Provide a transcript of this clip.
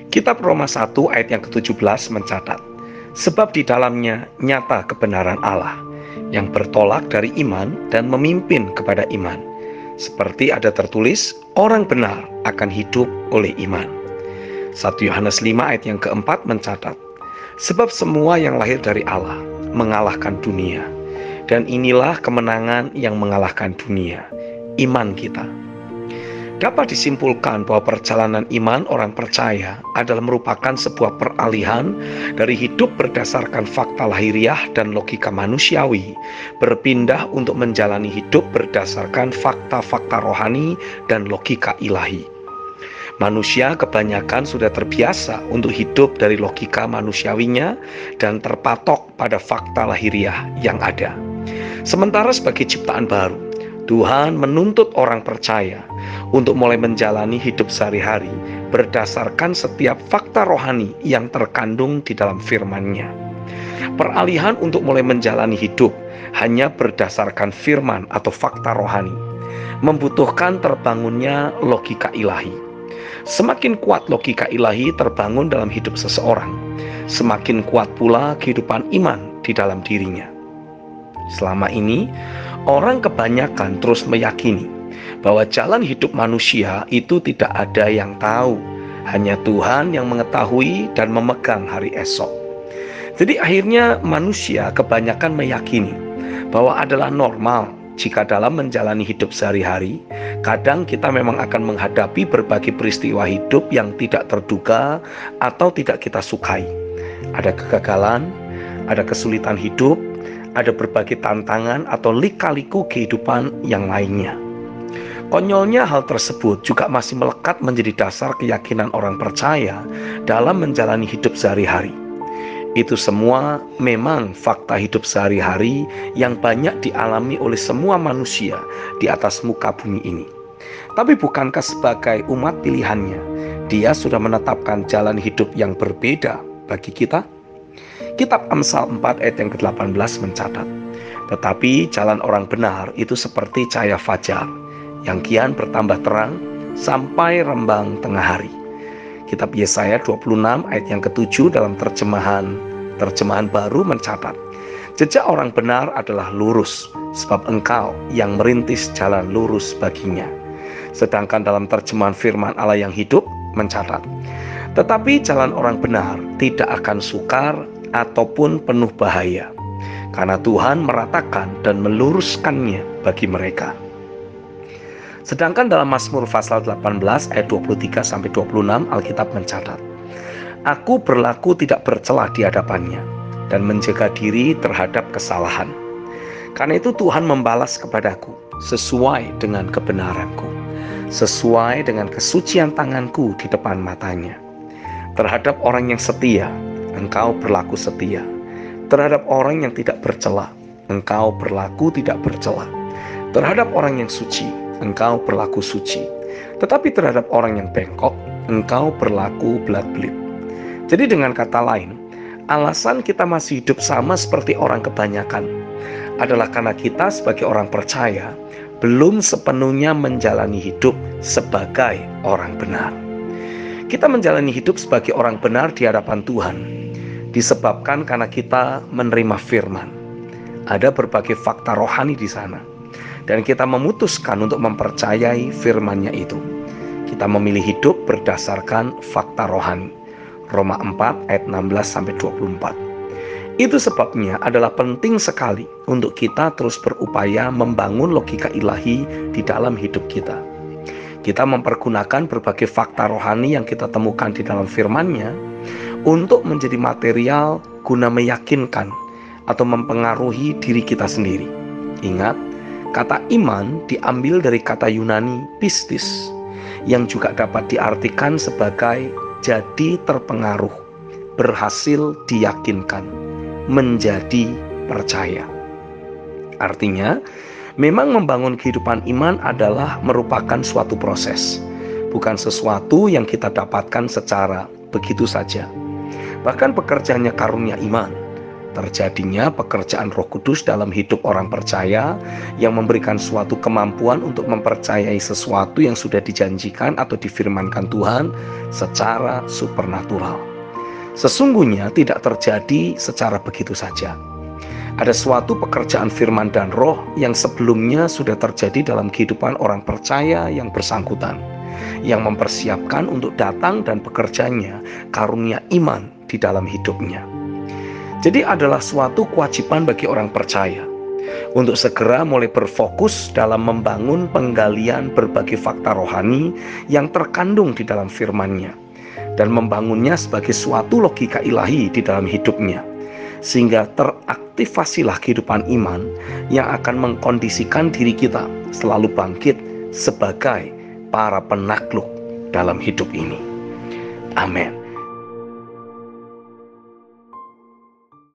Kitab Roma 1 ayat yang ke-17 mencatat, sebab di dalamnya nyata kebenaran Allah yang bertolak dari iman dan memimpin kepada iman. Seperti ada tertulis, orang benar akan hidup oleh iman. 1 Yohanes 5 ayat yang keempat mencatat, sebab semua yang lahir dari Allah mengalahkan dunia, dan inilah kemenangan yang mengalahkan dunia, iman kita. Dapat disimpulkan bahwa perjalanan iman orang percaya adalah merupakan sebuah peralihan dari hidup berdasarkan fakta lahiriah dan logika manusiawi, berpindah untuk menjalani hidup berdasarkan fakta-fakta rohani dan logika ilahi. Manusia kebanyakan sudah terbiasa untuk hidup dari logika manusiawinya dan terpatok pada fakta lahiriah yang ada. Sementara sebagai ciptaan baru, Tuhan menuntut orang percaya untuk mulai menjalani hidup sehari-hari berdasarkan setiap fakta rohani yang terkandung di dalam firman-Nya. Peralihan untuk mulai menjalani hidup hanya berdasarkan firman atau fakta rohani membutuhkan terbangunnya logika ilahi. Semakin kuat logika ilahi terbangun dalam hidup seseorang, semakin kuat pula kehidupan iman di dalam dirinya. Selama ini, orang kebanyakan terus meyakini bahwa jalan hidup manusia itu tidak ada yang tahu, hanya Tuhan yang mengetahui dan memegang hari esok. Jadi akhirnya manusia kebanyakan meyakini bahwa adalah normal jika dalam menjalani hidup sehari-hari, kadang kita memang akan menghadapi berbagai peristiwa hidup yang tidak terduga atau tidak kita sukai. Ada kegagalan, ada kesulitan hidup, ada berbagai tantangan atau lika-liku kehidupan yang lainnya. Konyolnya hal tersebut juga masih melekat menjadi dasar keyakinan orang percaya dalam menjalani hidup sehari-hari. Itu semua memang fakta hidup sehari-hari yang banyak dialami oleh semua manusia di atas muka bumi ini. Tapi bukankah sebagai umat pilihannya, Dia sudah menetapkan jalan hidup yang berbeda bagi kita? Kitab Amsal 4 ayat yang ke-18 mencatat, tetapi jalan orang benar itu seperti cahaya fajar, yang kian bertambah terang sampai rembang tengah hari. Kitab Yesaya 26 ayat yang ke-7 dalam terjemahan baru mencatat, jejak orang benar adalah lurus, sebab engkau yang merintis jalan lurus baginya. Sedangkan dalam terjemahan firman Allah yang hidup mencatat, tetapi jalan orang benar tidak akan sukar ataupun penuh bahaya, karena Tuhan meratakan dan meluruskannya bagi mereka. Sedangkan dalam Mazmur pasal 18 ayat 23-26 Alkitab mencatat, aku berlaku tidak bercelah di hadapannya dan menjaga diri terhadap kesalahan. Karena itu Tuhan membalas kepadaku sesuai dengan kebenaranku, sesuai dengan kesucian tanganku di depan matanya. Terhadap orang yang setia, engkau berlaku setia. Terhadap orang yang tidak bercela, engkau berlaku tidak bercela. Terhadap orang yang suci, engkau berlaku suci. Tetapi terhadap orang yang bengkok, engkau berlaku belat-belit. Jadi dengan kata lain, alasan kita masih hidup sama seperti orang kebanyakan adalah karena kita sebagai orang percaya belum sepenuhnya menjalani hidup sebagai orang benar. Kita menjalani hidup sebagai orang benar di hadapan Tuhan disebabkan karena kita menerima firman. Ada berbagai fakta rohani di sana, dan kita memutuskan untuk mempercayai firman-Nya itu. Kita memilih hidup berdasarkan fakta rohani. Roma 4 ayat 16-24. Itu sebabnya adalah penting sekali untuk kita terus berupaya membangun logika ilahi di dalam hidup kita. Kita mempergunakan berbagai fakta rohani yang kita temukan di dalam firman-Nya untuk menjadi material guna meyakinkan atau mempengaruhi diri kita sendiri. Ingat, kata iman diambil dari kata Yunani pistis, yang juga dapat diartikan sebagai jadi terpengaruh, berhasil diyakinkan, menjadi percaya. Artinya, memang membangun kehidupan iman adalah merupakan suatu proses, bukan sesuatu yang kita dapatkan secara begitu saja. Bahkan pekerjaannya karunia iman, terjadinya pekerjaan Roh Kudus dalam hidup orang percaya yang memberikan suatu kemampuan untuk mempercayai sesuatu yang sudah dijanjikan atau difirmankan Tuhan secara supernatural. Sesungguhnya tidak terjadi secara begitu saja. Ada suatu pekerjaan firman dan roh yang sebelumnya sudah terjadi dalam kehidupan orang percaya yang bersangkutan, yang mempersiapkan untuk datang dan bekerjanya karunia iman di dalam hidupnya. Jadi adalah suatu kewajiban bagi orang percaya untuk segera mulai berfokus dalam membangun penggalian berbagai fakta rohani yang terkandung di dalam firman-Nya dan membangunnya sebagai suatu logika ilahi di dalam hidupnya, sehingga teraktifasilah kehidupan iman yang akan mengkondisikan diri kita selalu bangkit sebagai para penakluk dalam hidup ini. Amin.